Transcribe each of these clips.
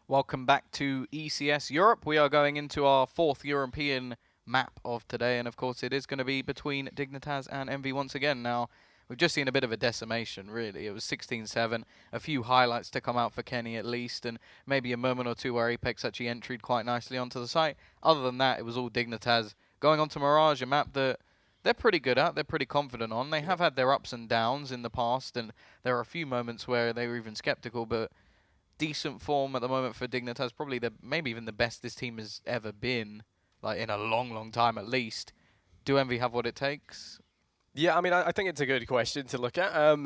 Welcome back to ECS Europe. We are going into our 4th European map of today, and of course it is going to be between Dignitas and EnVy once again. Now, we've just seen a bit of a decimation, really. It was 16-7, a few highlights to come out for Kenny at least, and maybe a moment or two where Apex actually entered quite nicely onto the site. Other than that, it was all Dignitas going on to Mirage, a map that they're pretty good at, they're pretty confident on. They have had their ups and downs in the past, and there are a few moments where they were even skeptical, but decent form at the moment for Dignitas, probably maybe even the best this team has ever been, like in a long time at least. Do EnVy have what it takes? Yeah, I mean, I think it's a good question to look at.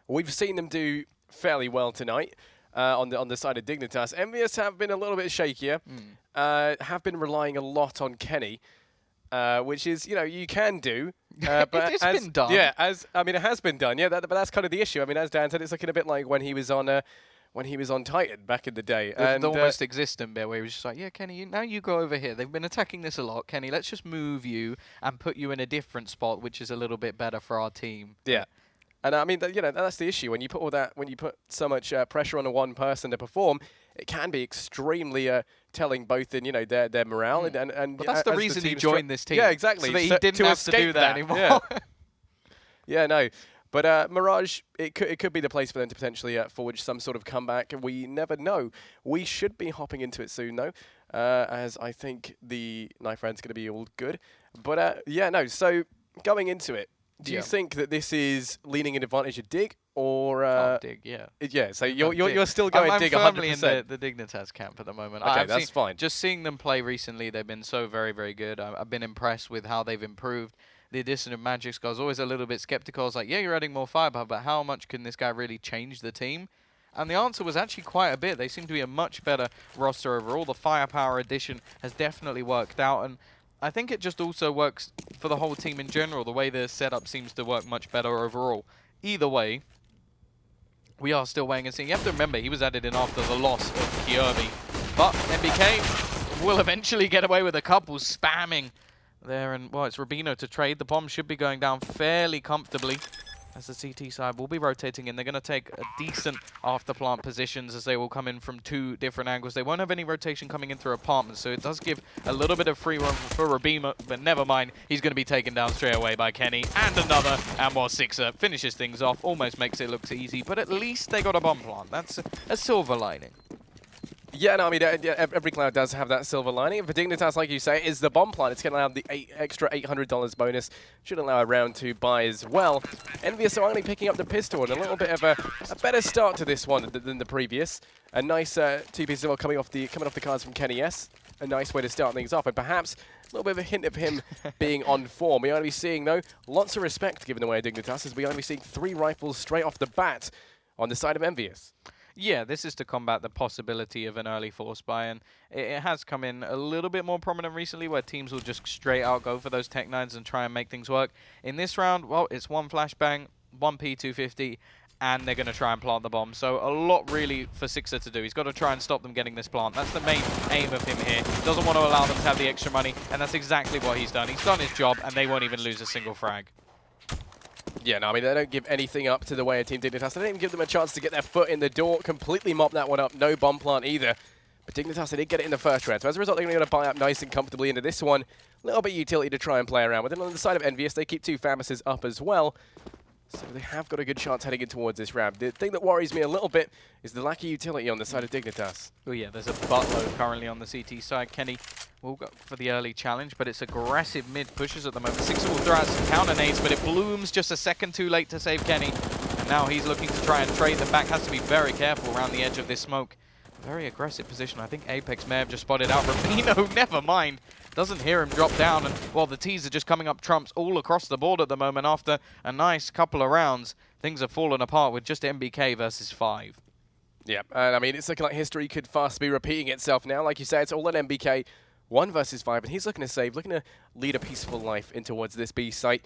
We've seen them do fairly well tonight on the side of Dignitas. EnVyUs have been a little bit shakier, have been relying a lot on Kenny, which is, you know, you can do. But it's been done. Yeah, I mean, it has been done. Yeah, but that's kind of the issue. I mean, as Dan said, it's looking a bit like when he was on Titan back in the day. The almost existent bit where he was just like, yeah, Kenny, now you go over here. They've been attacking this a lot. Kenny, let's just move you and put you in a different spot, which is a little bit better for our team. Yeah. And I mean, you know, that's the issue. When you put so much pressure on one person to perform, it can be extremely telling both in, you know, their morale and but that's the reason he joined this team. Yeah, exactly. So that he didn't have to do that anymore. Yeah, yeah, no. But Mirage, it could be the place for them to potentially forge some sort of comeback. We never know. We should be hopping into it soon, though, as I think the knife round's going to be all good. But yeah, no. So going into it, do you think that this is leaning in advantage of Dig or Dig? Yeah. Yeah. So you're still going Dig 100%. I'm firmly in the Dignitas camp at the moment. Okay, that's fine. Just seeing them play recently, they've been so very good. I've been impressed with how they've improved. The addition of Magic's, I was always a little bit skeptical. I was like, yeah, you're adding more firepower, but how much can this guy really change the team? And the answer was actually quite a bit. They seem to be a much better roster overall. The firepower addition has definitely worked out, and I think it just also works for the whole team in general. The way the setup seems to work much better overall. Either way, we are still waiting and seeing. You have to remember, he was added in after the loss of Kirby. But NBK will eventually get away with a couple spamming there, and well, it's RUBINO to trade. The bomb should be going down fairly comfortably as the CT side will be rotating in. They're going to take a decent after plant positions as they will come in from 2 different angles. They won't have any rotation coming in through apartments, so it does give a little bit of free room for RUBINO, but never mind. He's going to be taken down straight away by Kenny, and another, and while SIXER finishes things off, almost makes it look easy, but at least they got a bomb plant. That's a silver lining. Yeah, no, I mean, every cloud does have that silver lining. And for Dignitas, like you say, is the bomb plant. It's going to allow the extra $800 bonus. Should allow a round 2 buy as well. EnVyUs are only picking up the pistol and a little bit of a better start to this one than the previous. A nice 2 pieces of coming off the cards from Kenny S. A nice way to start things off, and perhaps a little bit of a hint of him being on form. We are going to be seeing, though, lots of respect given the way of Dignitas, as we are going to be seeing 3 rifles straight off the bat on the side of EnVyUs. Yeah, this is to combat the possibility of an early force buy, and it has come in a little bit more prominent recently where teams will just straight out go for those Tech 9s and try and make things work. In this round, well, it's 1 flashbang, 1 P250, and they're going to try and plant the bomb. So a lot really for SIXER to do. He's got to try and stop them getting this plant. That's the main aim of him here. Doesn't want to allow them to have the extra money, and that's exactly what he's done. He's done his job, and they won't even lose a single frag. Yeah, no, I mean, they don't give anything up to the way of Team Dignitas. They don't even give them a chance to get their foot in the door, completely mop that one up. No bomb plant either. But Dignitas, they did get it in the first round. So as a result, they're going to buy up nice and comfortably into this one. A little bit of utility to try and play around with. And on the side of EnVyUs, they keep 2 Famases up as well. So they have got a good chance heading in towards this round. The thing that worries me a little bit is the lack of utility on the side of Dignitas. Oh yeah, there's a buttload currently on the CT side. Kenny will go for the early challenge, but it's aggressive mid pushes at the moment. SIXER will throw out some counter nades, but it blooms just a second too late to save Kenny. And now he's looking to try and trade them back. Has to be very careful around the edge of this smoke. Very aggressive position. I think Apex may have just spotted out RUBINO. Never mind. Doesn't hear him drop down, and while the T's are just coming up trumps all across the board at the moment after a nice couple of rounds, things have fallen apart with just NBK versus 5. Yeah, and I mean, it's looking like history could fast be repeating itself now. Like you say, it's all on NBK, 1 versus 5, and he's looking to save, looking to lead a peaceful life in towards this B site.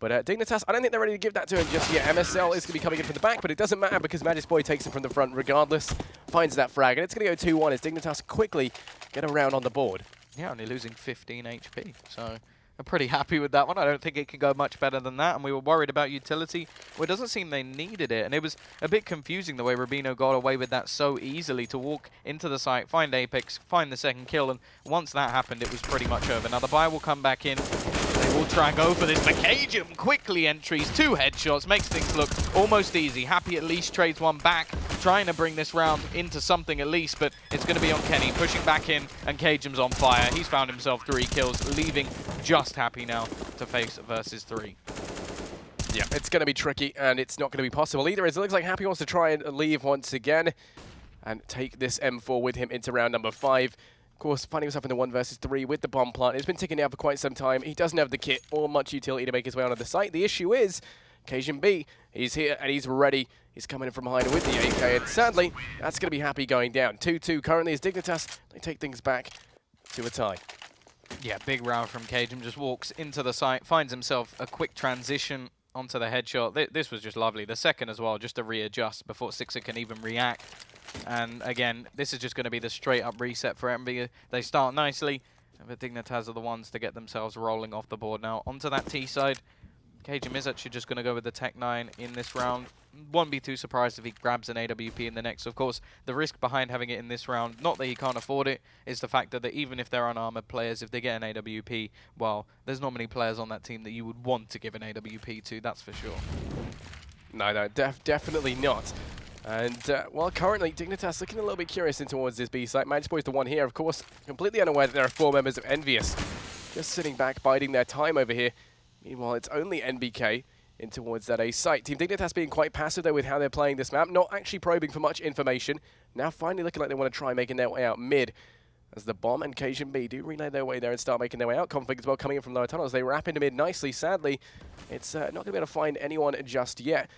But Dignitas, I don't think they're ready to give that to him just yet. MSL is going to be coming in from the back, but it doesn't matter because Madesclaire takes him from the front regardless, finds that frag, and it's going to go 2-1 as Dignitas quickly get a round on the board. Yeah, only losing 15 HP, so are pretty happy with that one. I don't think it can go much better than that, and we were worried about utility. Well, it doesn't seem they needed it, and it was a bit confusing the way RUBINO got away with that so easily, to walk into the site, find Apex, find the second kill, and once that happened, it was pretty much over. Now the buy will come back in. They will try and go for this, but cajunb quickly entries, 2 headshots, makes things look almost easy. Happy at least trades one back, trying to bring this round into something at least, but it's going to be on Kenny, pushing back in, and cajumb's on fire. He's found himself 3 kills, leaving just Happy now to face versus 3. Yeah, it's going to be tricky, and it's not going to be possible either, as it looks like Happy wants to try and leave once again and take this M4 with him into round number 5. Of course, finding himself in the 1 versus 3 with the bomb plant. It's been ticking down for quite some time. He doesn't have the kit or much utility to make his way onto the site. The issue is, cajunb, he's here and he's ready. He's coming in from behind with the AK, and sadly, that's going to be Happy going down. 2-2 currently as Dignitas, they take things back to a tie. Yeah, big round from cajunb, just walks into the site, finds himself a quick transition onto the headshot. This was just lovely. The second as well, just to readjust before SIXER can even react. And again, this is just going to be the straight up reset for EnVy. They start nicely, but Dignitas are the ones to get themselves rolling off the board. Now, onto that T side, cajunb is actually just going to go with the Tech 9 in this round. Won't be too surprised if he grabs an AWP in the next. Of course, the risk behind having it in this round, not that he can't afford it, is the fact that even if they're unarmored players, if they get an AWP, well, there's not many players on that team that you would want to give an AWP to, that's for sure. No, definitely not. And, well, currently, Dignitas looking a little bit curious in towards this B site. Madesclaire is the one here, of course, completely unaware that there are 4 members of EnVyUs just sitting back, biding their time over here. Meanwhile, it's only NBK in towards that A site. Team Dignitas being quite passive, though, with how they're playing this map, not actually probing for much information. Now finally looking like they want to try making their way out mid, as the bomb and cajunb do relay their way there and start making their way out. Config as well coming in from lower tunnels. They wrap into mid nicely. Sadly, it's not going to be able to find anyone just yet.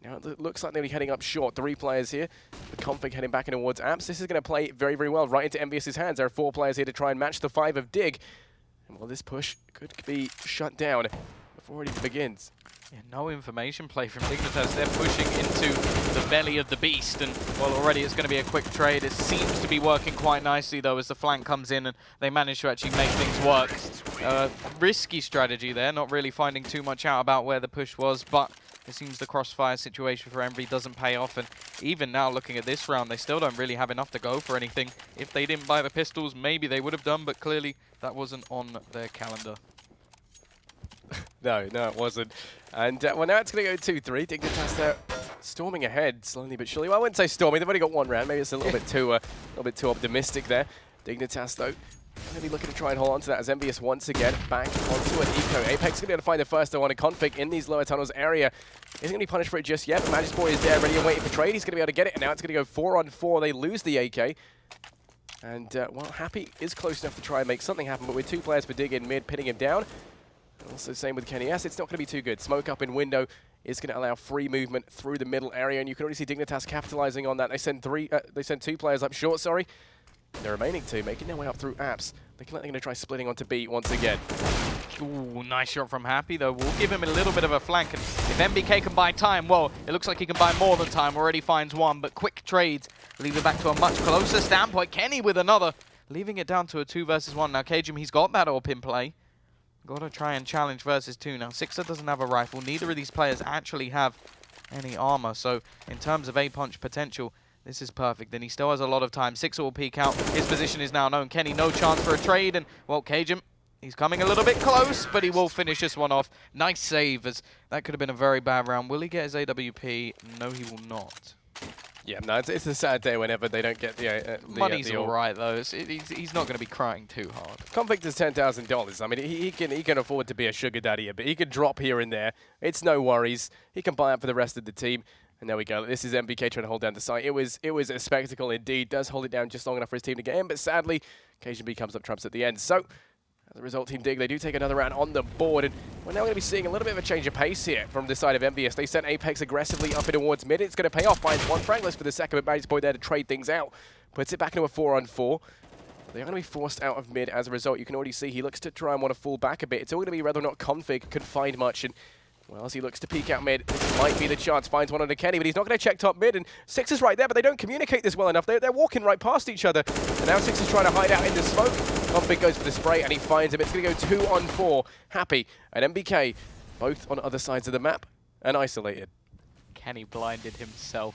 Now it looks like they'll be heading up short. 3 players here. The Config heading back in towards Amps. This is going to play very, very well right into EnVyUs' hands. There are 4 players here to try and match the 5 of Dig. And well, this push could be shut down before it even begins. Yeah, no information play from Dignitas. They're pushing into the belly of the beast, and well, already it's going to be a quick trade. It seems to be working quite nicely, though, as the flank comes in and they manage to actually make things work. Risky strategy there, not really finding too much out about where the push was, but it seems the crossfire situation for EnVy doesn't pay off, and even now looking at this round, they still don't really have enough to go for anything. If they didn't buy the pistols, maybe they would have done, but clearly that wasn't on their calendar. No, it wasn't. And, well, now it's going to go 2-3. Dignitas storming ahead slowly but surely. Well, I wouldn't say storming. They've only got 1 round. Maybe it's a little bit too optimistic there. Dignitas, though, going to be looking to try and hold on to that as EnVyUs once again back onto an eco. Apex is going to be able to find the first on a config in these lower tunnels area. Isn't going to be punished for it just yet, but Madesclaire is there ready and waiting for trade. He's going to be able to get it, and now it's going to go 4-on-4. They lose the AK. And, well, Happy is close enough to try and make something happen, but with 2 players for Dig in mid, pinning him down. Also, same with Kenny S. It's not going to be too good. Smoke up in window is going to allow free movement through the middle area, and you can already see Dignitas capitalizing on that. They send 2 players up short, sorry. The remaining 2 making their way up through apps. Looking like they're going to try splitting onto B once again. Ooh, nice shot from Happy, though. We'll give him a little bit of a flank, and if NBK can buy time, well, it looks like he can buy more than time. Already finds 1, but quick trades leave it back to a much closer standpoint. Kenny with another, leaving it down to a 2 versus 1. Now, cajunb, he's got that AWP in play. Got to try and challenge versus 2. Now, SIXER doesn't have a rifle. Neither of these players actually have any armor. So, in terms of A-punch potential, this is perfect. Then he still has a lot of time. SIXER will peek out. His position is now known. Kenny, no chance for a trade. And, well, cajunb, he's coming a little bit close, but he will finish this one off. Nice save, as that could have been a very bad round. Will he get his AWP? No, he will not. Yeah, no, it's a sad day whenever they don't get the money's all right, though. He's not going to be crying too hard. Conflict is $10,000. I mean, he can afford to be a sugar daddy a bit. He can drop here and there. It's no worries. He can buy up for the rest of the team. And there we go. This is NBK trying to hold down the site. It was a spectacle indeed. Does hold it down just long enough for his team to get in, but sadly, cajunb comes up trumps at the end. So, as a result, Team Dig, they do take another round on the board, and we're now going to be seeing a little bit of a change of pace here from the side of EnVyUs. They sent Apex aggressively up and towards mid. It's going to pay off. Finds 1 Frankless for the second, but Madesclaire there to trade things out. Puts it back into a 4-on-4. They're going to be forced out of mid as a result. You can already see he looks to try and want to fall back a bit. It's all going to be whether or not Config can find much, and Well, as he looks to peek out mid, this might be the chance. Finds one on Kenny, but he's not going to check top mid. And Sixer's right there, but they don't communicate this well enough. They're walking right past each other. And now Sixer's trying to hide out in the smoke. Config goes for the spray, and he finds him. It's going to go 2 on 4. Happy and NBK, both on other sides of the map and isolated. Kenny blinded himself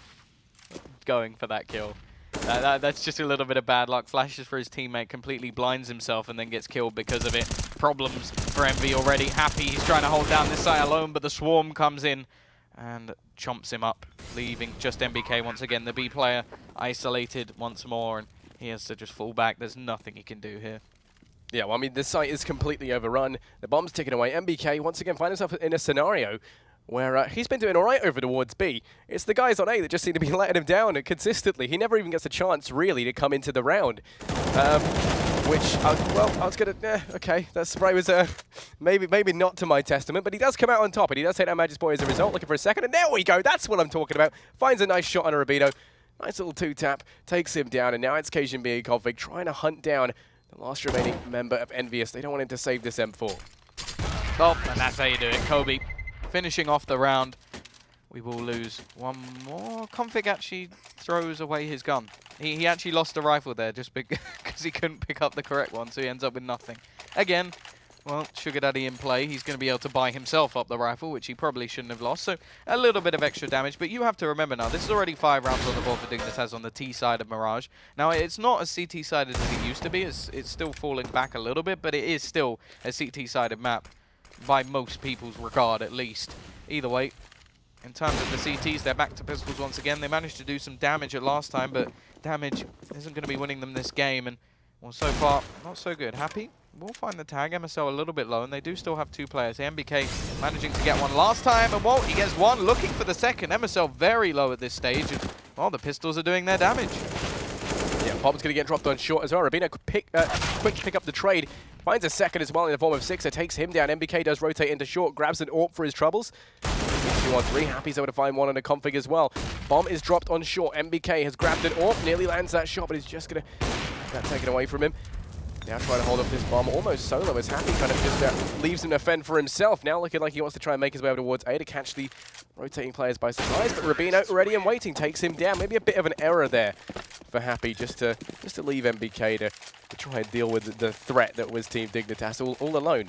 going for that kill. That's just a little bit of bad luck. Flashes for his teammate, completely blinds himself and then gets killed because of it. Problems for Envy already. Happy, he's trying to hold down this site alone, but the swarm comes in and chomps him up, leaving just NBK once again. The B player isolated once more, and he has to just fall back. There's nothing he can do here. Yeah, well, I mean, this site is completely overrun. The bomb's taken away. NBK, once again, finds himself in a scenario where he's been doing all right over towards B. It's the guys on A that just seem to be letting him down consistently. He never even gets a chance, really, to come into the round. Which, I was going to, okay, that spray was maybe not to my testament, but he does come out on top, and he does take down Magic's boy as a result, looking for a second, and there we go, that's what I'm talking about. Finds a nice shot on a RUBINO. Nice little 2-tap, takes him down, and now it's cajunb and Config trying to hunt down the last remaining member of EnVyUs. They don't want him to save this M4. Oh, and that's how you do it, Kobe. Finishing off the round. We will lose one more. Config actually throws away his gun. He actually lost a rifle there just because he couldn't pick up the correct one, so he ends up with nothing. Again, well, Sugar Daddy in play. He's going to be able to buy himself up the rifle, which he probably shouldn't have lost. So a little bit of extra damage, but you have to remember now, this is already 5 rounds on the board for Dignitas on the T side of Mirage. Now, it's not as CT-sided as it used to be. It's still falling back a little bit, but it is still a CT-sided map by most people's regard, at least. Either way, in terms of the CTs, they're back to pistols once again. They managed to do some damage at last time, but damage isn't going to be winning them this game. And, well, so far, not so good. Happy? We'll find the tag. MSL a little bit low, and they do still have 2 players. NBK managing to get one last time, and well, he gets one, looking for the second. MSL very low at this stage, and, well, the pistols are doing their damage. Yeah, Bob's going to get dropped on short as well. RUBINO quick pick up the trade. Finds a second as well in the form of Sixer. Takes him down. NBK does rotate into short. Grabs an AWP for his troubles. 2 on 3. Happy's able to find one on a config as well. Bomb is dropped on short. NBK has grabbed an AWP. Nearly lands that shot, but he's just going to have that taken away from him. Now trying to hold up this bomb almost solo as Happy kind of just leaves him to fend for himself. Now looking like he wants to try and make his way over towards A to catch the rotating players by surprise. But RUBINO ready and waiting, takes him down. Maybe a bit of an error there for Happy just to leave NBK to try and deal with the threat that was Team Dignitas all alone.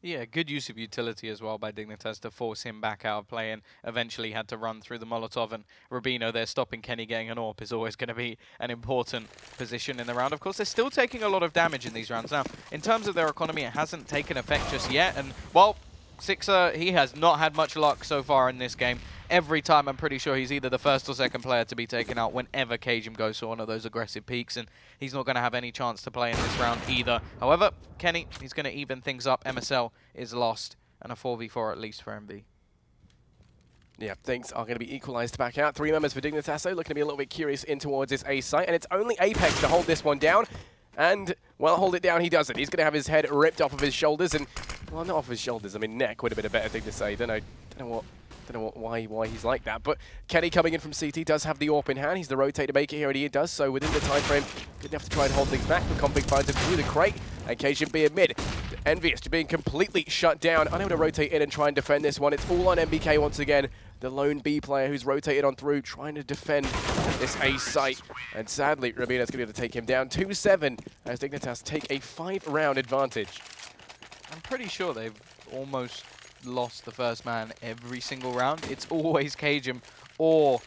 Yeah, good use of utility as well by Dignitas to force him back out of play, and eventually had to run through the Molotov. And RUBINO there stopping Kenny getting an AWP is always going to be an important position in the round. Of course, they're still taking a lot of damage in these rounds. Now, in terms of their economy, it hasn't taken effect just yet. And, well, Sixer, he has not had much luck so far in this game. Every time, I'm pretty sure he's either the first or second player to be taken out whenever cajunb goes for one of those aggressive peaks, and he's not going to have any chance to play in this round either. However, Kenny, he's going to even things up. MSL is lost, and a 4v4 at least for MB. Yeah, things are going to be equalized back out. 3 members for Dignitas, though, looking to be a little bit curious in towards this A site, and it's only Apex to hold this one down. And, well, hold it down, he doesn't. He's going to have his head ripped off of his shoulders, and, well, not off his shoulders. I mean, neck would have been a better thing to say. Don't know why he's like that. But Kenny coming in from CT does have the AWP in hand. He's the rotator maker here, and he does so within the time frame. Good enough to try and hold things back. The config finds him through the crate, and cajunb in mid. EnVyUs being completely shut down, unable to rotate in and try and defend this one. It's all on NBK once again. The lone B player who's rotated on through, trying to defend this A site. And sadly, RUBINO's going to be able to take him down 2-7 as Dignitas take a 5-round advantage. I'm pretty sure they've almost lost the first man every single round. It's always cajunb or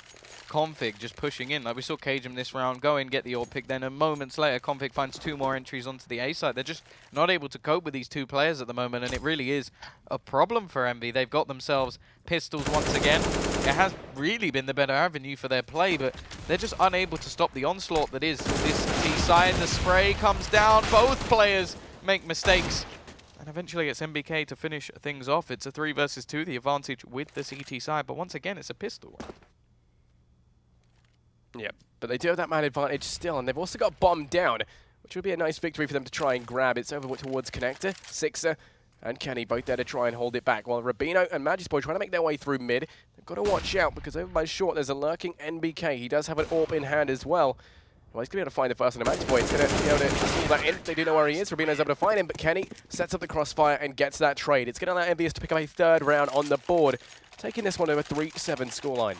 config just pushing in. Like we saw cajunb this round go in, get the AWP pick, then a moments later config finds 2 more entries onto the A side. They're just not able to cope with these 2 players at the moment, and it really is a problem for Envy. They've got themselves pistols once again. It has really been the better avenue for their play, but they're just unable to stop the onslaught that is this T side. The spray comes down, both players make mistakes, and eventually it's NBK to finish things off. It's a 3 versus 2, the advantage with the CT side, but once again it's a pistol round. Yeah, but they do have that man advantage still, and they've also got bomb down, which would be a nice victory for them to try and grab. It's over towards Connector, Sixer, and Kenny both there to try and hold it back, while RUBINO and Magic's boy trying to make their way through mid. They've got to watch out, because over by short there's a lurking NBK. He does have an AWP in hand as well. Well, he's going to be able to find the first on the match point. He's going to be able to pull that in. They do know where he is. RUBINO's able to find him, but Kenny sets up the crossfire and gets that trade. It's going to allow EnVyUs to pick up a third round on the board, taking this one to a 3-7 scoreline.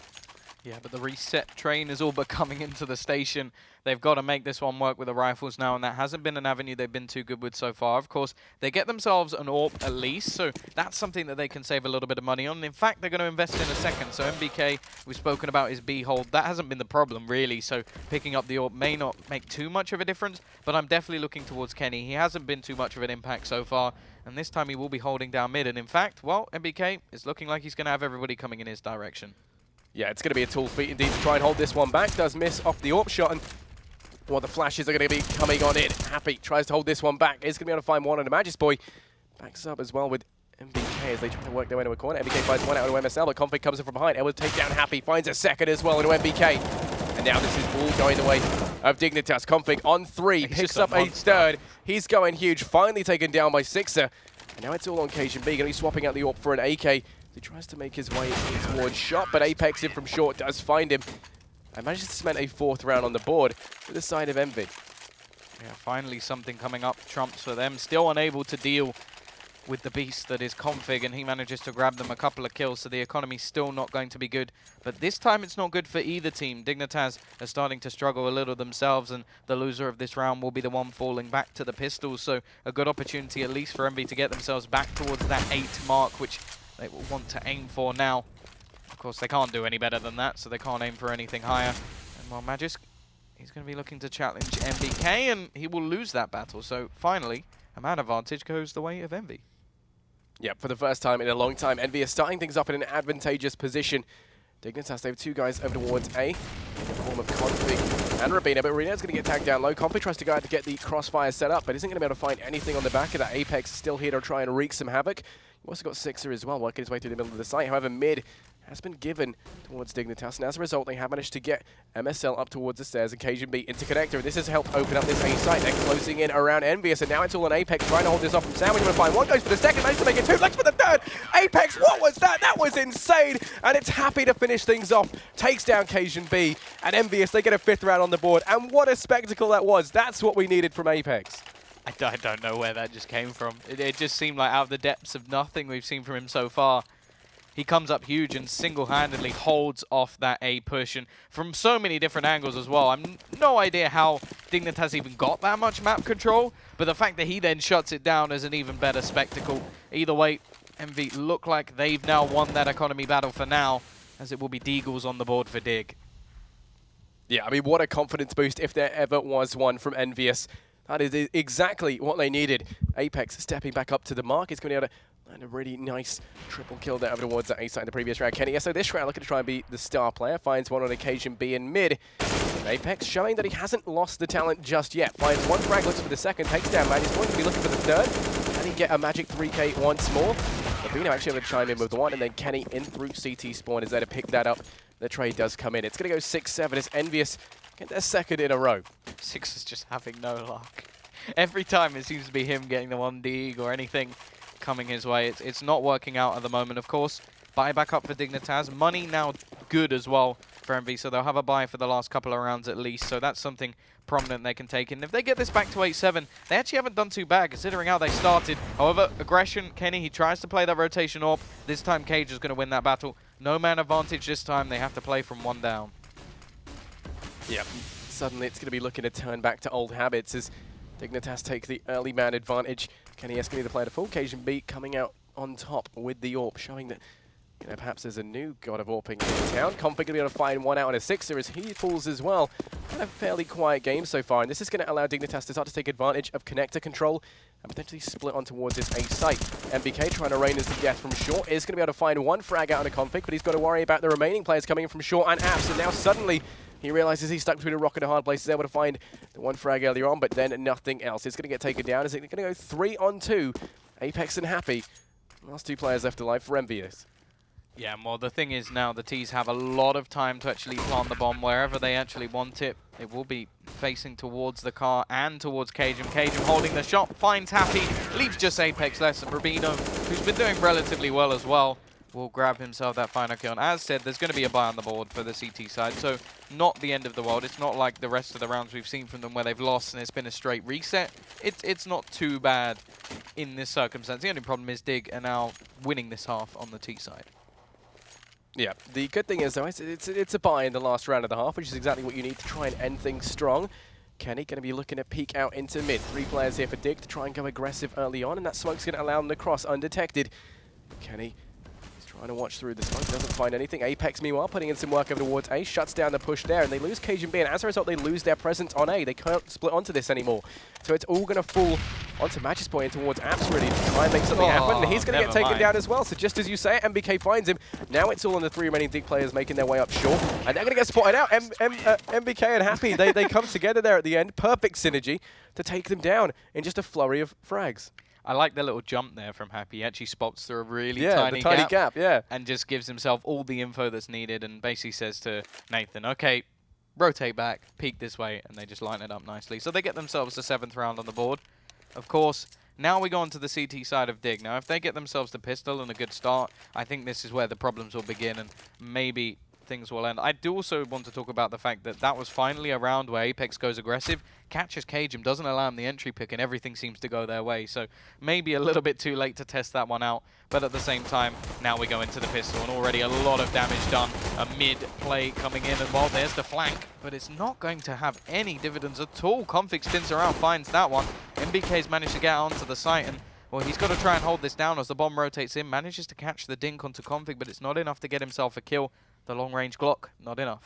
Yeah, but the reset train is all but coming into the station. They've got to make this one work with the rifles now, and that hasn't been an avenue they've been too good with so far. Of course, they get themselves an AWP at least, so that's something that they can save a little bit of money on. In fact, they're going to invest in a second. So NBK, we've spoken about his B hold. That hasn't been the problem, really, so picking up the AWP may not make too much of a difference, but I'm definitely looking towards Kenny. He hasn't been too much of an impact so far, and this time he will be holding down mid. And in fact, well, NBK is looking like he's going to have everybody coming in his direction. Yeah, it's going to be a tall feat indeed to try and hold this one back. Does miss off the AWP shot, and well, the flashes are going to be coming on in. Happy tries to hold this one back. Is going to be able to find one on the Magis boy. Backs up as well with NBK as they try to work their way into a corner. NBK finds one out of MSL, but Config comes in from behind. Able to take down Happy, finds a second as well into NBK. And now this is all going the way of Dignitas. Config on 3, picks up a third. He's going huge, finally taken down by SIXER. And now it's all on cajunb. Going to be swapping out the AWP for an AK. He tries to make his way in towards shot, but Apex in from short does find him. And manages to cement a 4th round on the board for the side of Envy. Yeah, finally something coming up trumps for them. Still unable to deal with the beast that is Config, and he manages to grab them a couple of kills, so the economy's still not going to be good. But this time it's not good for either team. Dignitas are starting to struggle a little themselves, and the loser of this round will be the one falling back to the pistols. So a good opportunity at least for Envy to get themselves back towards that 8 mark, which they will want to aim for now. Of course, they can't do any better than that, so they can't aim for anything higher. And while Magisk, he's going to be looking to challenge NBK, and he will lose that battle. So finally, a man advantage goes the way of Envy. Yep, for the first time in a long time, Envy is starting things up in an advantageous position. Dignitas, they have 2 guys over towards A, in the form of Config and RUBINO, but René's going to get tagged down low. Config tries to go out to get the crossfire set up, but isn't going to be able to find anything on the back of that. Apex still here to try and wreak some havoc. You've also got SIXER as well, working his way through the middle of the site. However, mid has been given towards Dignitas, and as a result, they have managed to get MSL up towards the stairs and cajunb into connector, and this has helped open up this A site. They're closing in around EnVyUs, and now it's all on Apex, trying to hold this off from Sandwich. Going to find one, goes for the second, managed to make it 2, looks for the third. Apex, what was that? That was insane, and it's Happy to finish things off. Takes down cajunb, and EnVyUs, they get a 5th round on the board, and what a spectacle that was. That's what we needed from Apex. I don't know where that just came from. It just seemed like out of the depths of nothing we've seen from him so far. He comes up huge and single-handedly holds off that A push, and from so many different angles as well. I'm no idea how Dignitas even got that much map control, but the fact that he then shuts it down is an even better spectacle. Either way, Envy look like they've now won that economy battle for now, as it will be Deagles on the board for Dig. Yeah, I mean, what a confidence boost if there ever was one from EnVyUs. That is exactly what they needed. Apex stepping back up to the mark. It's going to be able to land a really nice triple kill there over towards that A site in the previous round. Kenny, so this round looking to try and be the star player. Finds one on cajunb in mid. Apex showing that he hasn't lost the talent just yet. Finds one frag, looks for the second, takes down Magic. He's going to be looking for the third. Can he get a Magic 3K once more? RUBINO actually able to chime in with the one, and then Kenny in through CT spawn is there to pick that up. The trade does come in. It's going to go 6-7 as EnVyUs get their 2nd in a row. SIXER's just having no luck. Every time it seems to be him getting the 1 dig or anything coming his way. It's not working out at the moment, of course. Buy back up for Dignitas. Money now good as well for Envy, so they'll have a buy for the last couple of rounds at least. So that's something prominent they can take. And if they get this back to 8-7, they actually haven't done too bad considering how they started. However, aggression, Kenny, he tries to play that rotation AWP. This time Cage is going to win that battle. No man advantage this time. They have to play from 1 down. Yep. Suddenly it's going to be looking to turn back to old habits as Dignitas take the early man advantage. Kenny S can either play the full cajunb coming out on top with the AWP, showing that perhaps there's a new god of AWPing in town. Config going to be able to find one out on a SIXER as he falls as well. Had a fairly quiet game so far, and this is going to allow Dignitas to start to take advantage of connector control and potentially split on towards this A site. NBK trying to rain as the death from short is going to be able to find one frag out on a Config, but he's got to worry about the remaining players coming in from short and apps, and now suddenly he realizes he's stuck between a rock and a hard place. He's able to find the 1 frag earlier on, but then nothing else. It's going to get taken down. Is it going to go 3-on-2? Apex and Happy. Last 2 players left alive for EnVyUs. Yeah, well, the thing is now the T's have a lot of time to actually plant the bomb wherever they actually want it. It will be facing towards the car and towards cajunb. cajunb holding the shot, finds Happy, leaves just Apex less, and RUBINO, who's been doing relatively well as well, will grab himself that final kill. And as said, there's going to be a buy on the board for the CT side, so not the end of the world. It's not like the rest of the rounds we've seen from them where they've lost and it's been a straight reset. It's not too bad in this circumstance. The only problem is Dig are now winning this half on the T side. Yeah, the good thing is, though, it's a buy in the last round of the half, which is exactly what you need to try and end things strong. Kenny going to be looking to peek out into mid. 3 players here for Dig to try and go aggressive early on, and that smoke's going to allow them to cross undetected. Kenny is trying to watch through the smoke, doesn't find anything. Apex, meanwhile, putting in some work over towards A, shuts down the push there, and they lose cajunb, and as a result, they lose their presence on A. They can't split onto this anymore. So it's all going to fall onto Matchmaking and towards Apps really to try and make something happen, and he's going to get taken down as well. So just as you say, NBK finds him. Now it's all on the 3 remaining Dig players making their way up short, and they're going to get spotted out. NBK and Happy, they come together there at the end. Perfect synergy to take them down in just a flurry of frags. I like the little jump there from Happy. He actually spots through a really tiny gap, and just gives himself all the info that's needed and basically says to Nathan, okay, rotate back, peek this way, and they just line it up nicely. So they get themselves the 7th round on the board. Of course, now we go on to the CT side of Dig. Now, if they get themselves the pistol and a good start, I think this is where the problems will begin and maybe things will end. I do also want to talk about the fact that that was finally a round where Apex goes aggressive, catches cajunb, doesn't allow him the entry pick, and everything seems to go their way. So maybe a little bit too late to test that one out, but at the same time, now we go into the pistol, and already a lot of damage done. A mid play coming in, and well, there's the flank, but it's not going to have any dividends at all. Config spins around, finds that one. NBK's managed to get onto the site, and well, he's got to try and hold this down as the bomb rotates in, manages to catch the dink onto Config, but it's not enough to get himself a kill. The long-range Glock, not enough.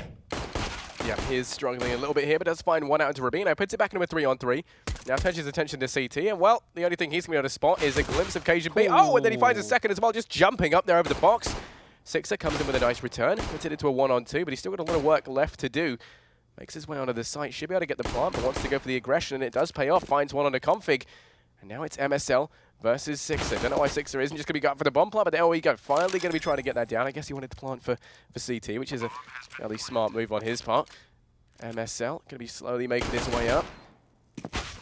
Yeah, he is struggling a little bit here, but does find one out into RUBINO. Puts it back into a 3-on-3. Now turns his attention to CT, and well, the only thing he's going to be able to spot is a glimpse of cajunb. Oh, and then he finds a second as well, just jumping up there over the box. SIXER comes in with a nice return. Puts it into a 1-on-2, but he's still got a lot of work left to do. Makes his way onto the site. Should be able to get the plant, but wants to go for the aggression, and it does pay off. Finds one on the config. And now it's MSL versus SIXER. Don't know why SIXER isn't just going to be going for the bomb plant, but there we go. Finally going to be trying to get that down. I guess he wanted to plant for CT, which is a fairly smart move on his part. MSL going to be slowly making his way up.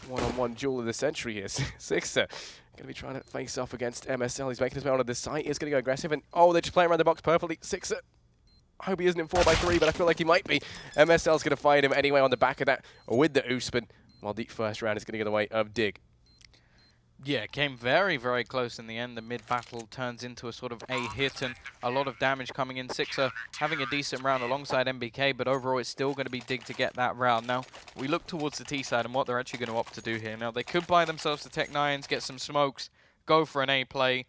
One-on-one duel of the century here. SIXER going to be trying to face off against MSL. He's making his way onto the site. He's going to go aggressive, and oh, they're just playing around the box perfectly. SIXER, I hope he isn't in 4x3, but I feel like he might be. MSL's going to find him anyway on the back of that with the Usman, while the first round is going to get the way of Dig. Yeah, it came very, very close in the end. The mid-battle turns into a sort of a hit and a lot of damage coming in. SIXER having a decent round alongside NBK, but overall it's still going to be Dig to get that round. Now, we look towards the T side and what they're actually going to opt to do here. Now, they could buy themselves the Tech 9s, get some smokes, go for an A play,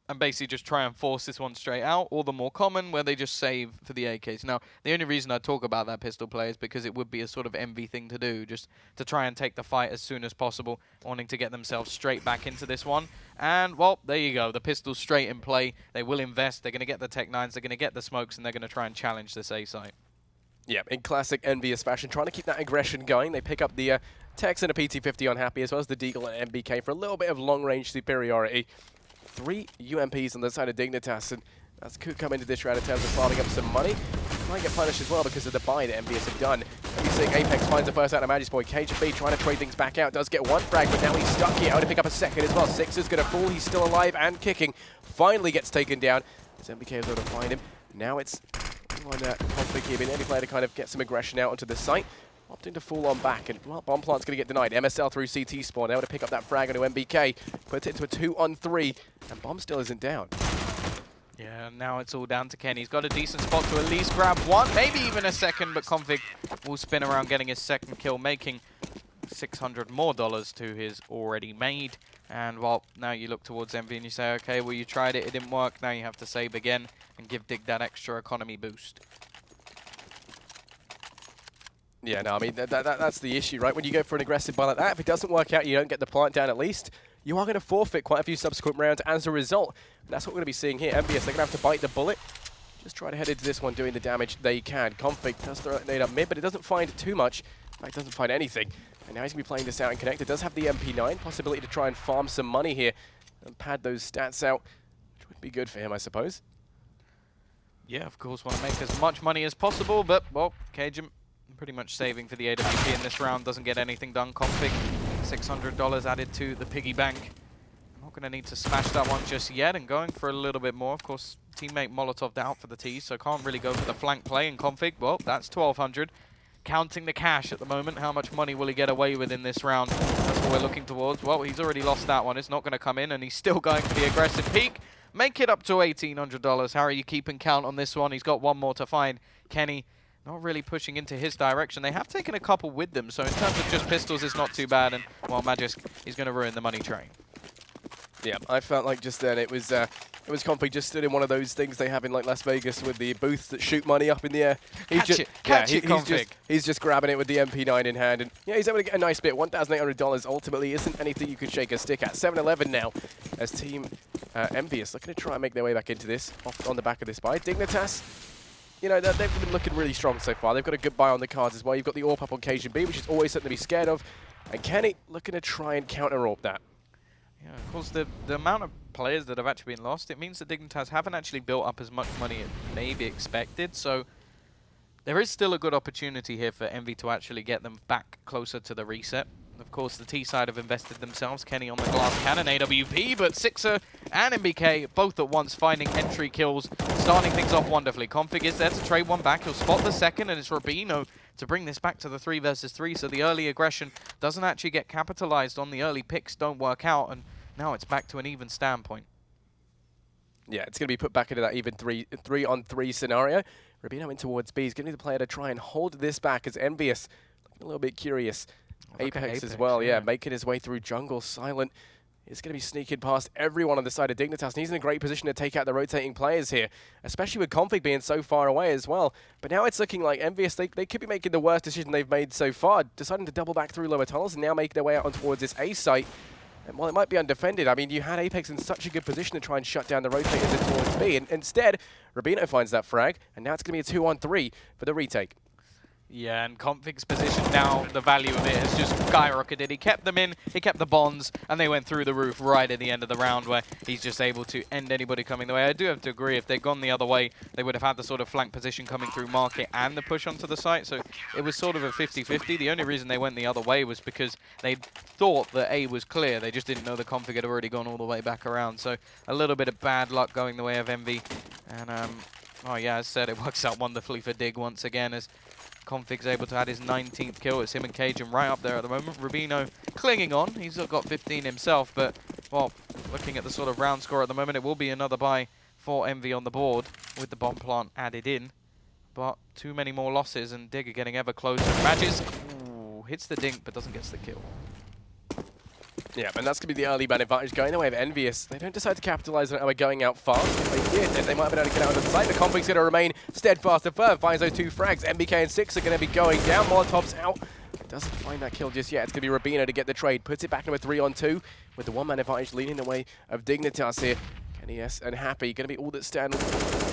and basically just try and force this one straight out, or the more common, where they just save for the AKs. Now, the only reason I talk about that pistol play is because it would be a sort of envy thing to do, just to try and take the fight as soon as possible, wanting to get themselves straight back into this one. And, well, there you go. The pistol's straight in play. They will invest. They're going to get the Tech 9s. They're going to get the smokes, and they're going to try and challenge this A site. Yeah, in classic EnVyUs fashion, trying to keep that aggression going. They pick up the Techs and a PT-50 on Happy, as well as the Deagle and NBK for a little bit of long-range superiority. 3 UMPs on the side of Dignitas, and that could come into this round in terms of farming up some money. Might get punished as well because of the buy that EnVyUs have done. We're seeing Apex finds the first out of Madesclaire. cajunb trying to trade things back out, does get one frag, but now he's stuck here. Able to pick up a second as well. SIXER's going to fall, he's still alive and kicking. Finally gets taken down as NBK is able to find him. Now it's on conflict here, being any player to kind of get some aggression out onto the site. Opting to fall on back, and well, bomb plant's going to get denied. MSL through CT spawn, able to pick up that frag onto NBK, puts it into a 2-on-3, and bomb still isn't down. Yeah, now it's all down to Kenny. He's got a decent spot to at least grab one, maybe even a second, but Config will spin around getting his second kill, making $600 more to his already made. And well, now you look towards Envy and you say, okay, well, you tried it, it didn't work, now you have to save again and give Dig that extra economy boost. Yeah, no, I mean, that's the issue, right? When you go for an aggressive buy like that, if it doesn't work out, you don't get the plant down at least, you are going to forfeit quite a few subsequent rounds as a result. And that's what we're going to be seeing here. EnVyUs, they're going to have to bite the bullet. Just try to head into this one doing the damage they can. Config does throw it up mid, but it doesn't find too much. In fact, it doesn't find anything. And now he's going to be playing this out and connect. It does have the MP9, possibility to try and farm some money here and pad those stats out, which would be good for him, I suppose. Yeah, of course, want to make as much money as possible, but, well, cajunb pretty much saving for the AWP in this round, doesn't get anything done. Config, $600 added to the piggy bank. I'm not going to need to smash that one just yet, and going for a little bit more. Of course, teammate Molotov'd out for the T, so can't really go for the flank play in config. Well, that's 1,200. Counting the cash at the moment. How much money will he get away with in this round? That's what we're looking towards. Well, he's already lost that one. It's not going to come in, and he's still going for the aggressive peak. Make it up to $1,800. How are you keeping count on this one? He's got one more to find. Kenny not really pushing into his direction. They have taken a couple with them, so in terms of just pistols, it's not too bad. And, well, Magisk, he's going to ruin the money train. Yeah, I felt like just then it was config just stood in one of those things they have in like Las Vegas with the booths that shoot money up in the air. He's just grabbing it with the MP9 in hand, and yeah, he's able to get a nice bit. $1,800 ultimately isn't anything you could shake a stick at. 7-11 now as team EnVyUs looking to try and make their way back into this off on the back of this buy. Dignitas, you know, they've been looking really strong so far. They've got a good buy on the cards as well. You've got the AWP up on cajunb, which is always something to be scared of, and Kenny looking to try and counter AWP that. Yeah, of course, the amount of players that have actually been lost, it means that Dignitas haven't actually built up as much money as maybe expected. So there is still a good opportunity here for Envy to actually get them back closer to the reset. Of course, the T side have invested themselves. Kenny on the glass cannon, AWP, but SIXER and NBK both at once finding entry kills, starting things off wonderfully. Config is there to trade one back. He'll spot the second, and it's RUBINO to bring this back to the 3 versus 3. So the early aggression doesn't actually get capitalized on. The early picks don't work out, and now it's back to an even standpoint. Yeah, it's going to be put back into that even 3-on-3 scenario. RUBINO in towards B. He's going to need the player to try and hold this back as EnVyUs looking a little bit curious. Apex as well, yeah, making his way through jungle, silent. He's going to be sneaking past everyone on the side of Dignitas, and he's in a great position to take out the rotating players here, especially with config being so far away as well. But now it's looking like EnVyUs, they could be making the worst decision they've made so far, deciding to double back through lower tunnels and now make their way out on towards this A site. And while it might be undefended, I mean, you had Apex in such a good position to try and shut down the rotators in towards B, and instead, RUBINO finds that frag, and now it's going to be a 2-on-3 for the retake. Yeah, and config's position now, the value of it has just skyrocketed. He kept them in, he kept the bonds, and they went through the roof right at the end of the round where he's just able to end anybody coming the way. I do have to agree, if they'd gone the other way, they would have had the sort of flank position coming through market and the push onto the site. So it was sort of a 50-50. The only reason they went the other way was because they thought that A was clear. They just didn't know the config had already gone all the way back around. So a little bit of bad luck going the way of Envy. And, oh yeah, as said, it works out wonderfully for Dig once again as Config's able to add his 19th kill. It's him and Cajun right up there at the moment. RUBINO clinging on. He's got 15 himself, but, well, looking at the sort of round score at the moment, it will be another buy for Envy on the board with the bomb plant added in. But too many more losses, and Dig are getting ever closer. Magisk hits the dink, but doesn't get the kill. Yeah, and that's going to be the early ban advantage going the way of EnVyUs. They don't decide to capitalize on it by going out fast. If they did, then they might have been able to get out of the site. The config's going to remain steadfast and firm. Finds those 2 frags. NBK and 6 are going to be going down. Molotov's out. Doesn't find that kill just yet. It's going to be RUBINO to get the trade. Puts it back into a 3-on-2 with the 1-man advantage leading the way of Dignitas here. Kenny S and Happy going to be all that stand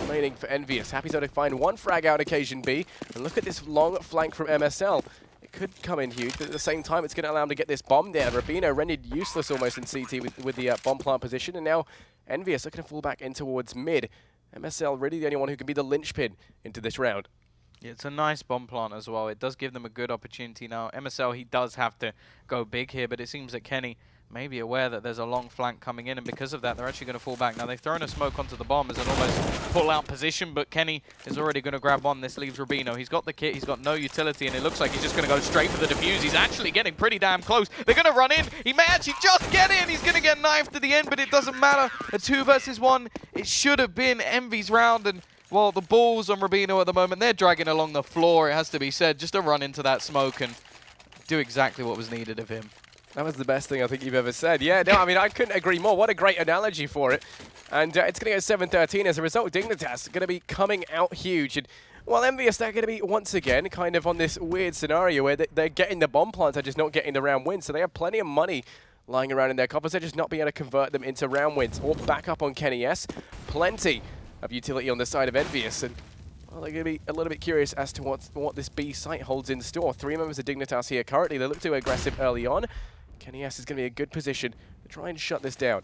remaining for EnVyUs. Happy's able to find 1 frag out occasion B. And look at this long flank from MSL. Could come in huge, but at the same time, it's going to allow him to get this bomb down. RUBINO rendered useless almost in CT with the bomb plant position, and now EnVyUs looking to fall back in towards mid. MSL really the only one who can be the linchpin into this round. Yeah, it's a nice bomb plant as well. It does give them a good opportunity now. MSL, he does have to go big here, but it seems that Kenny may be aware that there's a long flank coming in, and because of that, they're actually going to fall back. Now, they've thrown a smoke onto the bomb as an almost pull-out position, but Kenny is already going to grab one. This leaves RUBINO. He's got the kit, he's got no utility, and it looks like he's just going to go straight for the defuse. He's actually getting pretty damn close. They're going to run in. He may actually just get in. He's going to get knifed at the end, but it doesn't matter. A 2 versus 1. It should have been Envy's round, and well, the balls on RUBINO at the moment, they're dragging along the floor, it has to be said, just to run into that smoke and do exactly what was needed of him. That was the best thing I think you've ever said. Yeah, no, I mean, I couldn't agree more. What a great analogy for it. And it's going to go 7-13 as a result. Dignitas going to be coming out huge. And, well, EnVyUs, they're going to be, once again, kind of on this weird scenario where they're getting the bomb plants, they're just not getting the round win. So they have plenty of money lying around in their coffers. They're just not being able to convert them into round wins. Or back up on Kenny S. Plenty of utility on the side of EnVyUs. And, well, they're going to be a little bit curious as to what this B site holds in store. 3 members of Dignitas here currently. They look too aggressive early on. Kenny S is going to be a good position to try and shut this down.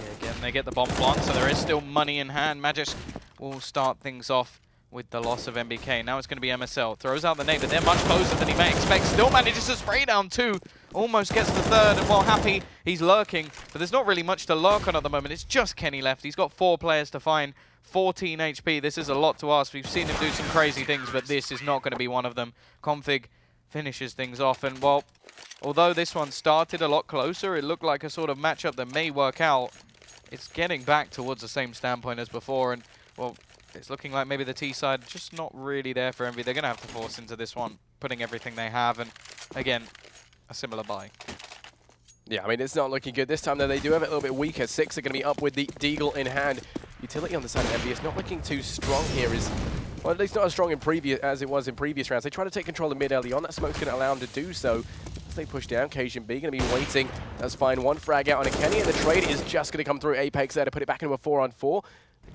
Yeah, again, they get the bomb plant, so there is still money in hand. Magisk will start things off with the loss of NBK. Now it's going to be MSL. Throws out the nade, but they're much closer than he may expect. Still manages to spray down 2 almost gets the third, and while Happy, he's lurking, but there's not really much to lurk on at the moment. It's just Kenny left. He's got 4 players to find, 14 HP. This is a lot to ask. We've seen him do some crazy things, but this is not going to be one of them. Config finishes things off, and well, although this one started a lot closer, it looked like a sort of matchup that may work out. It's getting back towards the same standpoint as before, and well, it's looking like maybe the T side just not really there for Envy. They're going to have to force into this one, putting everything they have, and again, a similar buy. Yeah, I mean, it's not looking good this time, though. They do have it a little bit weaker. 6 are going to be up with the Deagle in hand. Utility on the side of Envy is not looking too strong here. Well, at least not as strong as it was in previous rounds. They try to take control of mid early on. That smoke's going to allow them to do so. As they push down, cajunb going to be waiting. That's fine. One frag out on a Kenny, and the trade is just going to come through Apex there to put it back into a 4-on-4.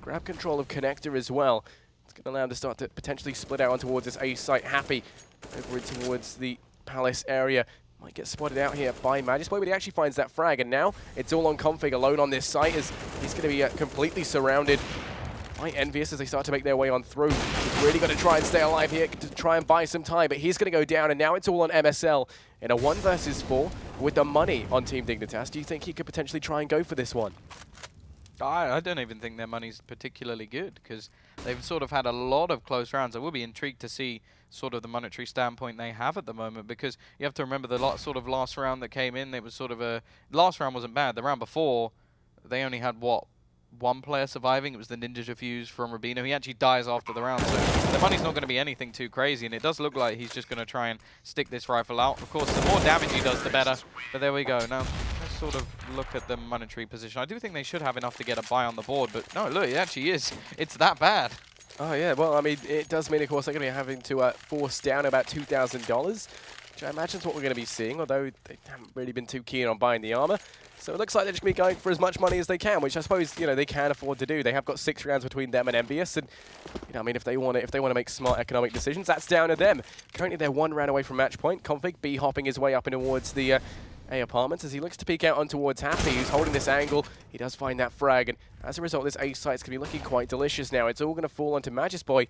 Grab control of Connector as well. It's going to allow them to start to potentially split out on towards this A site. Happy over towards the Palace area. Might get spotted out here by Madesclaire, but he actually finds that frag, and now it's all on Config alone on this site as he's going to be completely surrounded by EnVyUs as they start to make their way on through. He's really going to try and stay alive here to try and buy some time, but he's going to go down, and now it's all on MSL in a 1 versus 4 with the money on Team Dignitas. Do you think he could potentially try and go for this one? I don't even think their money's particularly good, because they've sort of had a lot of close rounds. I will be intrigued to see sort of the monetary standpoint they have at the moment, because you have to remember the sort of last round that came in, it was sort of a... Last round wasn't bad. The round before, they only had, what, 1 player surviving. It was the Ninja Diffuse from RUBINO. He actually dies after the round, so the money's not going to be anything too crazy, and it does look like he's just going to try and stick this rifle out. Of course, the more damage he does, the better. But there we go. Now, let's sort of look at the monetary position. I do think they should have enough to get a buy on the board, but no, look, it actually is. It's that bad. Oh, yeah. Well, I mean, it does mean, of course, they're going to be having to force down about $2,000, which I imagine is what we're going to be seeing, although they haven't really been too keen on buying the armor. So it looks like they're just going to be going for as much money as they can, which I suppose, you know, they can afford to do. They have got 6 rounds between them and EnVyUs, and, you know, I mean, if they want to make smart economic decisions, that's down to them. Currently, they're 1 round away from match point. Config B hopping his way up in towards the A apartments as he looks to peek out on towards Happy, who's holding this angle. He does find that frag, and as a result, this A site's going to be looking quite delicious now. It's all going to fall onto Madesclaire,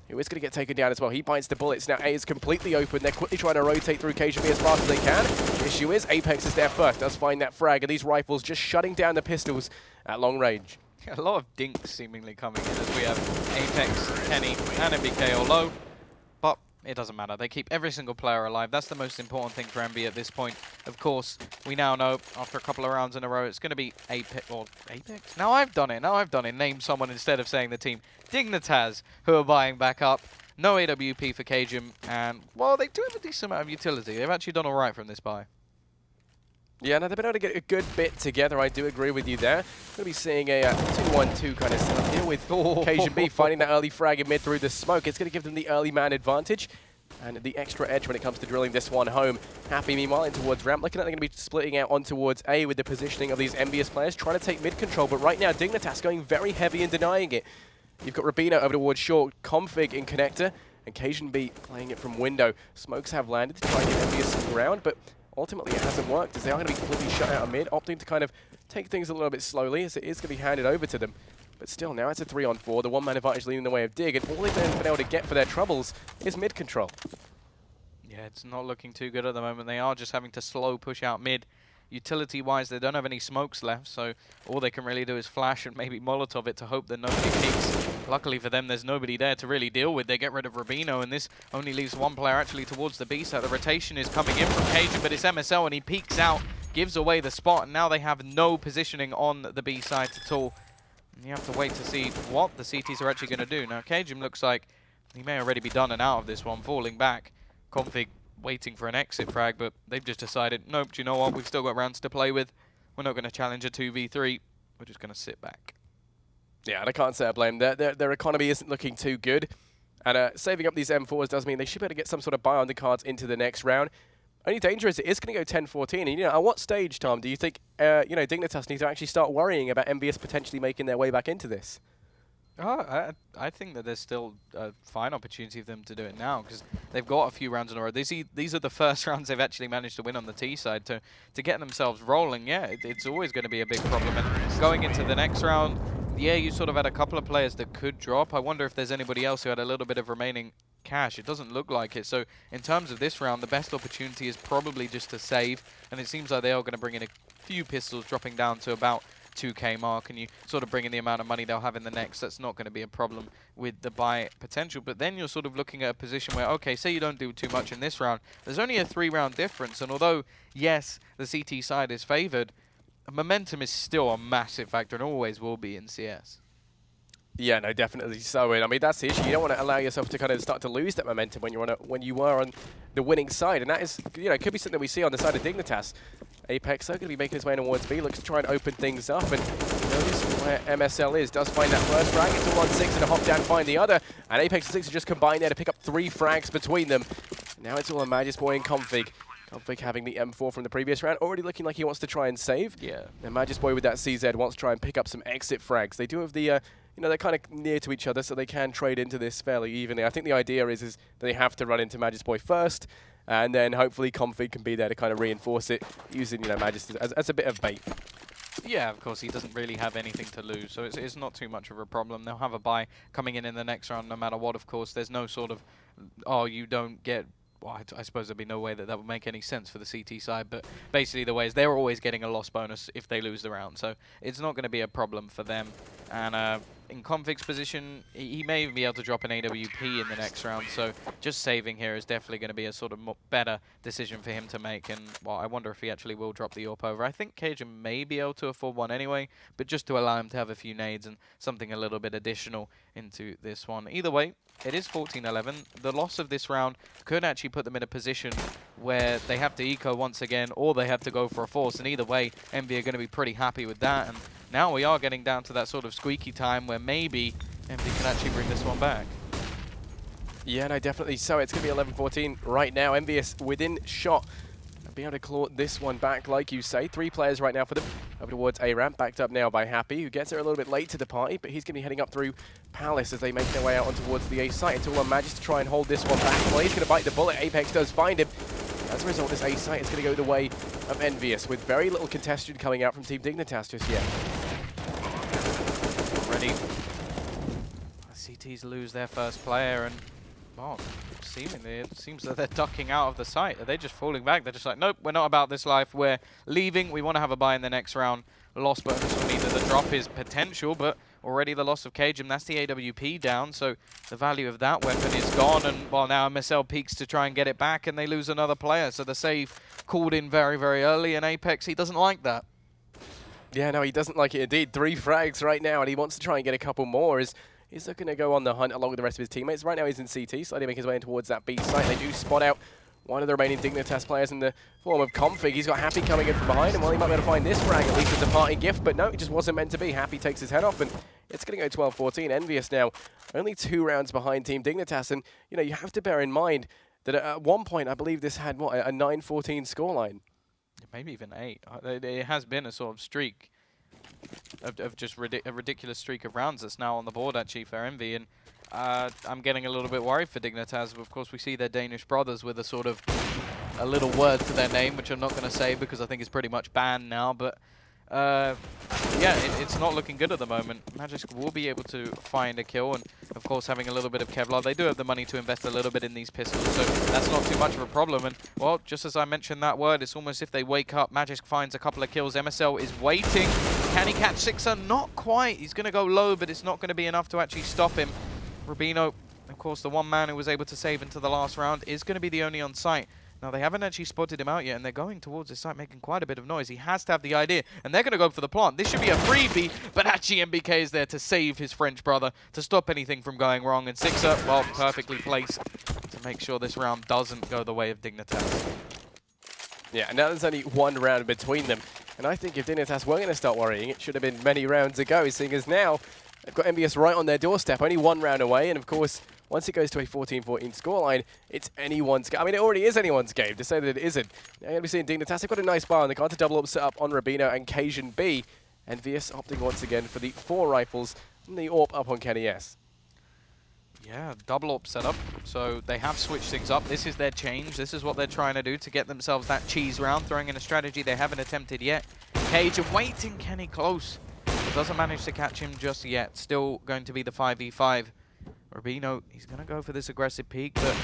who is going to get taken down as well. He bites the bullets. Now A is completely open. They're quickly trying to rotate through cajunb as fast as they can. The issue is Apex is there first, does find that frag, and these rifles just shutting down the pistols at long range. A lot of dinks seemingly coming in as we have Apex, Kenny, and NBK all low. But it doesn't matter. They keep every single player alive. That's the most important thing for Envy at this point. Of course, we now know after a couple of rounds in a row, it's going to be Apex. Or Apex? Now I've done it. Name someone instead of saying the team. Dignitas, who are buying back up. No AWP for cajunb. And, well, they do have a decent amount of utility. They've actually done all right from this buy. Yeah, no, they've been able to get a good bit together. I do agree with you there. Going to be seeing a 2-1-2 kind of setup here with cajunb finding that early frag in mid through the smoke. It's going to give them the early man advantage and the extra edge when it comes to drilling this one home. Happy, meanwhile, in towards ramp. Looking like they're going to be splitting out on towards A with the positioning of these EnVyUs players, trying to take mid control. But right now, Dignitas going very heavy and denying it. You've got RUBINO over towards short, config in connector, and cajunb playing it from window. Smokes have landed to try and get EnVyUs some ground, but ultimately it hasn't worked as they are going to be completely shut out of mid, opting to kind of take things a little bit slowly as it is going to be handed over to them. But still, now it's a 3-on-4, the 1-man advantage leading the way of Dig, and all they've been able to get for their troubles is mid control. Yeah, it's not looking too good at the moment. They are just having to slow push out mid. Utility-wise, they don't have any smokes left, so all they can really do is flash and maybe Molotov it to hope that nobody peeks. Luckily for them, there's nobody there to really deal with. They get rid of RUBINO, and this only leaves 1 player actually towards the B side. The rotation is coming in from cajunb, but it's MSL, and he peeks out, gives away the spot, and now they have no positioning on the B side at all. And you have to wait to see what the CTs are actually going to do. Now, cajunb looks like he may already be done and out of this one, falling back. Config waiting for an exit frag, but they've just decided, nope, do you know what? We've still got rounds to play with. We're not going to challenge a 2v3. We're just going to sit back. Yeah, and I can't say I blame them. Their economy isn't looking too good. And saving up these M4s does mean they should be able to get some sort of buy on the cards into the next round. Only danger is it is going to go 10-14. And, you know, at what stage, Tom, do you think, you know, Dignitas need to actually start worrying about EnVyUs potentially making their way back into this? Oh, I think that there's still a fine opportunity for them to do it now, because they've got a few rounds in a row. These are the first rounds they've actually managed to win on the T side. To get themselves rolling, yeah, it's always going to be a big problem. And going into the next round, yeah, you sort of had a couple of players that could drop. I wonder if there's anybody else who had a little bit of remaining cash. It doesn't look like it. So in terms of this round, the best opportunity is probably just to save. And it seems like they are going to bring in a few pistols, dropping down to about 2k mark, and you sort of bring in the amount of money they'll have in the next. That's not going to be a problem with the buy potential. But then you're sort of looking at a position where, okay, say you don't do too much in this round, there's only a 3-round difference, and although yes, the CT side is favored, momentum is still a massive factor and always will be in CS. Yeah, no, definitely so. And I mean, that's the issue. You don't want to allow yourself to kind of start to lose that momentum when you're on when you are on the winning side, and that is, you know, it could be something we see on the side of Dignitas. Apex are going to be making his way towards B, looks to try and open things up, and notice where MSL is. Does find that first frag into 1-6 and a hop down, find the other, and Apex and SIXER just combined there to pick up 3 frags between them. Now it's all on Madesclaire and Config. Config having the M4 from the previous round, already looking like he wants to try and save. Yeah. And Madesclaire with that CZ wants to try and pick up some exit frags. They do have the, you know, they're kind of near to each other, so they can trade into this fairly evenly. I think the idea is they have to run into Madesclaire first, and then hopefully Config can be there to kind of reinforce it, using, you know, Madesclaire as a bit of bait. Yeah, of course, he doesn't really have anything to lose, so it's not too much of a problem. They'll have a buy coming in the next round no matter what, of course. There's no sort of, oh, you don't get... Well, I suppose there'd be no way that would make any sense for the CT side, but basically the way is they're always getting a loss bonus if they lose the round, so it's not going to be a problem for them. And in Config's position, he may even be able to drop an AWP in the next round, so just saving here is definitely going to be a sort of better decision for him to make. And, well, I wonder if he actually will drop the AWP over. I think cajunb may be able to afford one anyway, but just to allow him to have a few nades and something a little bit additional into this one. Either way, it is 14-11. The loss of this round could actually put them in a position where they have to eco once again, or they have to go for a force. And either way, EnVy are going to be pretty happy with that. And now we are getting down to that sort of squeaky time where maybe EnVy can actually bring this one back. Yeah, no, definitely so. It's going to be 11-14 right now. EnVyUs within shot. Be able to claw this one back, like you say. 3 players right now for them. Over towards A ramp, backed up now by Happy, who gets there a little bit late to the party, but he's going to be heading up through Palace as they make their way out on towards the A site. It's all on Magic to try and hold this one back. Well, he's going to bite the bullet. Apex does find him. As a result, this A site is going to go the way of EnVyUs, with very little contested coming out from Team Dignitas just yet. Already, CTs lose their first player, and well, seemingly it seems that they're ducking out of the site. Are they just falling back? They're just like, nope, we're not about this life. We're leaving. We want to have a buy in the next round. Loss bonus will mean that the drop is potential, but already the loss of cajunb, that's the AWP down, so the value of that weapon is gone. And well, now MSL peeks to try and get it back, and they lose another player. So the save called in very, very early, and Apex, he doesn't like that. Yeah, no, he doesn't like it indeed. 3 frags right now, and he wants to try and get a couple more. He's looking to go on the hunt along with the rest of his teammates. Right now he's in CT, slowly making his way in towards that B site. They do spot out one of the remaining Dignitas players in the form of Config. He's got Happy coming in from behind, and well, he might be able to find this frag, at least as a parting gift, but no, it just wasn't meant to be. Happy takes his head off, and it's going to go 12-14. EnVyUs now only 2 rounds behind Team Dignitas, and you know, you have to bear in mind that at one point, I believe this had, what, a 9-14 scoreline. Maybe even 8. It has been a sort of streak. Of just a ridiculous streak of rounds that's now on the board actually for EnVy, and I'm getting a little bit worried for Dignitas. Of course, we see their Danish brothers with a sort of a little word to their name, which I'm not going to say because I think it's pretty much banned now, but yeah, it's not looking good at the moment. Magic will be able to find a kill, and of course having a little bit of Kevlar, they do have the money to invest a little bit in these pistols, so that's not too much of a problem. And well, just as I mentioned that word, it's almost if they wake up. Magic finds a couple of kills. MSL is waiting. Can he catch SIXER? Not quite. He's going to go low, but it's not going to be enough to actually stop him. RUBINO, of course, the one man who was able to save into the last round, is going to be the only on site. Now, they haven't actually spotted him out yet, and they're going towards the site, making quite a bit of noise. He has to have the idea, and they're going to go for the plant. This should be a freebie, but actually NBK is there to save his French brother, to stop anything from going wrong. And SIXER, well, perfectly placed to make sure this round doesn't go the way of Dignitas. Yeah, and now there's only 1 round between them. And I think if Dignitas were going to start worrying, it should have been many rounds ago, seeing as now they've got EnVyUs right on their doorstep, only 1 round away, and of course, once it goes to a 14-14 scoreline, it's anyone's game. I mean, it already is anyone's game, to say that it isn't. Now, you're going to be seeing Dignitas. They've got a nice bar on the card to double up set up on RUBINO and cajunb. EnVyUs opting once again for the 4 rifles and the AWP up on Kenny S. Yeah, double AWP setup. So they have switched things up. This is their change. This is what they're trying to do to get themselves that cheese round, throwing in a strategy they haven't attempted yet. cajunb waiting Kenny close. But doesn't manage to catch him just yet. Still going to be the 5v5 RUBINO, he's going to go for this aggressive peek, but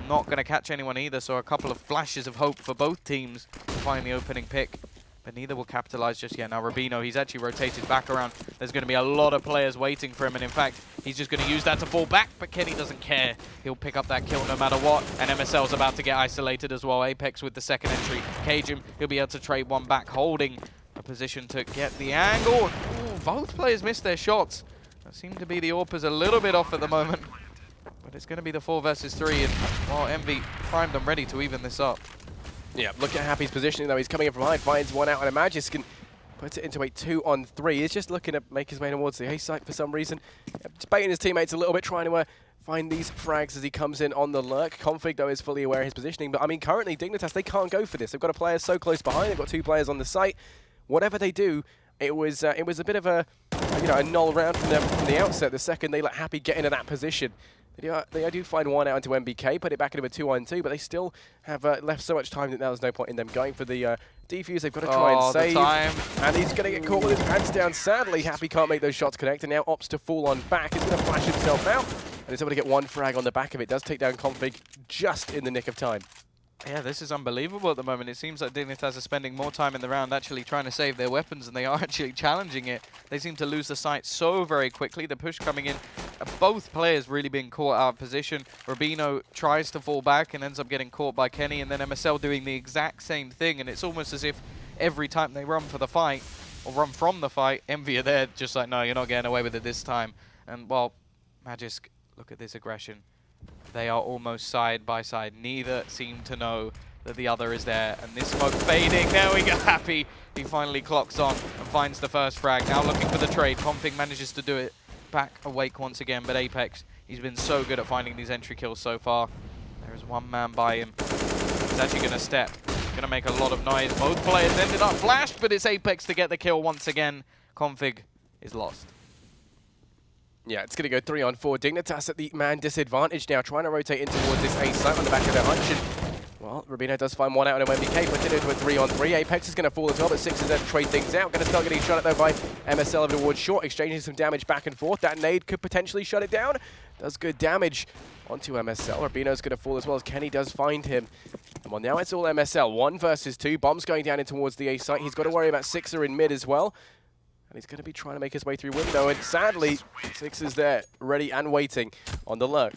not going to catch anyone either. So a couple of flashes of hope for both teams to find the opening pick. But neither will capitalize just yet. Now RUBINO, he's actually rotated back around. There's going to be a lot of players waiting for him. And in fact, he's just going to use that to fall back. But Kenny doesn't care. He'll pick up that kill no matter what. And MSL's about to get isolated as well. Apex with the second entry. Cajun, he'll be able to trade one back, holding a position to get the angle. Ooh, both players missed their shots. That seemed to be the AWPers a little bit off at the moment. But it's going to be the 4 versus 3. And well, Envy primed them ready to even this up. Yeah, look at Happy's positioning though. He's coming in from high, finds one out, and Madesclaire puts it into a 2-on-3. He's just looking to make his way towards the A site for some reason. Debating his teammates a little bit, trying to find these frags as he comes in on the lurk. Config though is fully aware of his positioning, but I mean currently Dignitas, they can't go for this. They've got a player so close behind, they've got 2 players on the site. Whatever they do, it was a bit of a null round from the outset. The second they let Happy get into that position. They do find one out into NBK, put it back into a 2-on-2, but they still have left so much time that now there's no point in them going for the defuse. They've got to try and save. And he's going to get caught with his pants down. Sadly, Happy can't make those shots connect, and now opts to fall on back. He's going to flash himself out, and he's able to get one frag on the back of it. Does take down Config just in the nick of time. Yeah, this is unbelievable at the moment. It seems like Dignitas are spending more time in the round actually trying to save their weapons, and they are actually challenging it. They seem to lose the site so very quickly. The push coming in, both players really being caught out of position. RUBINO tries to fall back and ends up getting caught by Kenny, and then MSL doing the exact same thing. And it's almost as if every time they run for the fight, or run from the fight, Envy are there just like, no, you're not getting away with it this time. And, well, Madesclaire, look at this aggression. They are almost side by side. Neither seem to know that the other is there. And this smoke fading. There we go. Happy. He finally clocks on and finds the first frag. Now looking for the trade. Config manages to do it. Back awake once again. But Apex, he's been so good at finding these entry kills so far. There is one man by him. He's actually going to step. Going to make a lot of noise. Both players ended up flashed, but it's Apex to get the kill once again. Config is lost. Yeah, it's going to go 3-on-4. Dignitas at the man disadvantage now, trying to rotate in towards this A site on the back of their hunch. And, well, RUBINO does find one out on NBK, puts it into a 3-on-3. Apex is going to fall as well, but Six is there to trade things out. Going to start getting shot at though by MSL over towards short, exchanging some damage back and forth. That nade could potentially shut it down. Does good damage onto MSL. RUBINO's going to fall as well as Kenny does find him. And well, now it's all MSL. 1 versus 2. Bombs going down in towards the A site. He's got to worry about SIXER in mid as well. And he's going to be trying to make his way through window, and sadly, SIXER's there, ready and waiting on the lurk.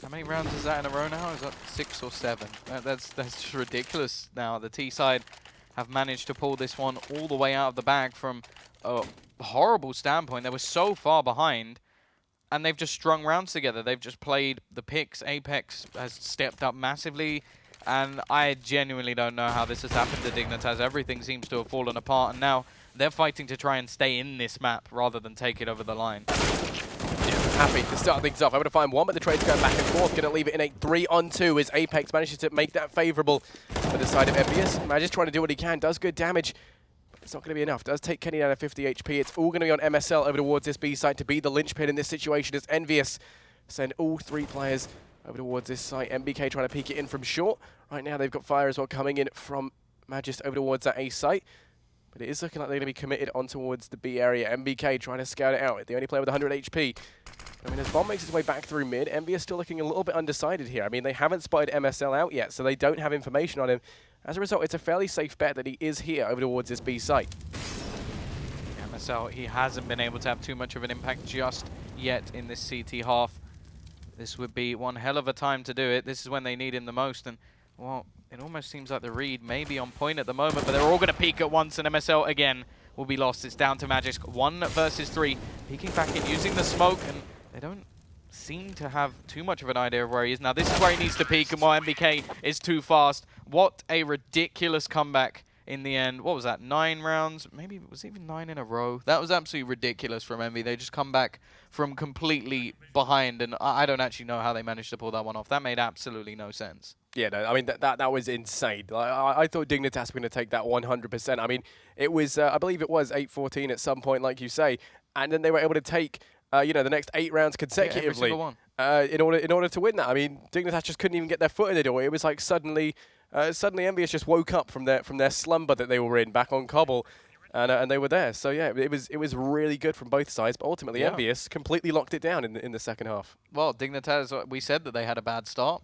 How many rounds is that in a row now? Is that 6 or 7? That's just ridiculous now. The T side have managed to pull this one all the way out of the bag from a horrible standpoint. They were so far behind, and they've just strung rounds together. They've just played the picks. Apex has stepped up massively, and I genuinely don't know how this has happened to Dignitas. Everything seems to have fallen apart, and now they're fighting to try and stay in this map rather than take it over the line. Yeah, Happy to start things off. Able to find one, but the trade's going back and forth. Going to leave it in a 3-on-2 as Apex manages to make that favorable for the side of EnVyUs. Madesclaire trying to do what he can. Does good damage. But it's not going to be enough. Does take Kenny down to 50 HP. It's all going to be on MSL over towards this B site to be the linchpin in this situation as EnVyUs send all 3 players over towards this site. NBK trying to peek it in from short. Right now they've got fire as well coming in from Madesclaire over towards that A site. But it is looking like they're going to be committed on towards the B area. NBK trying to scout it out. The only player with 100 HP. I mean, as Bomb makes his way back through mid, EnVyUs still looking a little bit undecided here. I mean, they haven't spotted MSL out yet, so they don't have information on him. As a result, it's a fairly safe bet that he is here over towards this B site. MSL, he hasn't been able to have too much of an impact just yet in this CT half. This would be one hell of a time to do it. This is when they need him the most, and, well, it almost seems like the read may be on point at the moment, but they're all going to peek at once, and MSL again will be lost. It's down to Madesclaire. 1 versus 3. Peeking back in, using the smoke, and they don't seem to have too much of an idea of where he is. Now, this is where he needs to peek, and while NBK is too fast. What a ridiculous comeback in the end. What was that, 9 rounds? Maybe it was even 9 in a row. That was absolutely ridiculous from Envy. They just come back from completely behind, and I don't actually know how they managed to pull that one off. That made absolutely no sense. Yeah, no, I mean, that was insane. I thought Dignitas were going to take that 100%. I mean, it was, I believe it was 8-14 at some point, like you say, and then they were able to take, you know, the next 8 rounds consecutively in order to win that. I mean, Dignitas just couldn't even get their foot in the door. It was like suddenly EnVyUs just woke up from their slumber that they were in back on Cobble. and they were there. So yeah, it was really good from both sides. But ultimately, Yeah. EnVyUs completely locked it down in the second half. Well, Dignitas, we said that they had a bad start.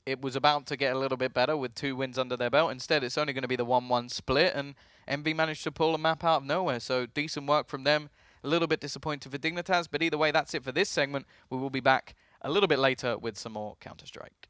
It was about to get a little bit better with 2 wins under their belt. Instead, it's only going to be the 1-1 split, and MB managed to pull a map out of nowhere. So decent work from them. A little bit disappointed for Dignitas, but either way, that's it for this segment. We will be back a little bit later with some more Counter-Strike.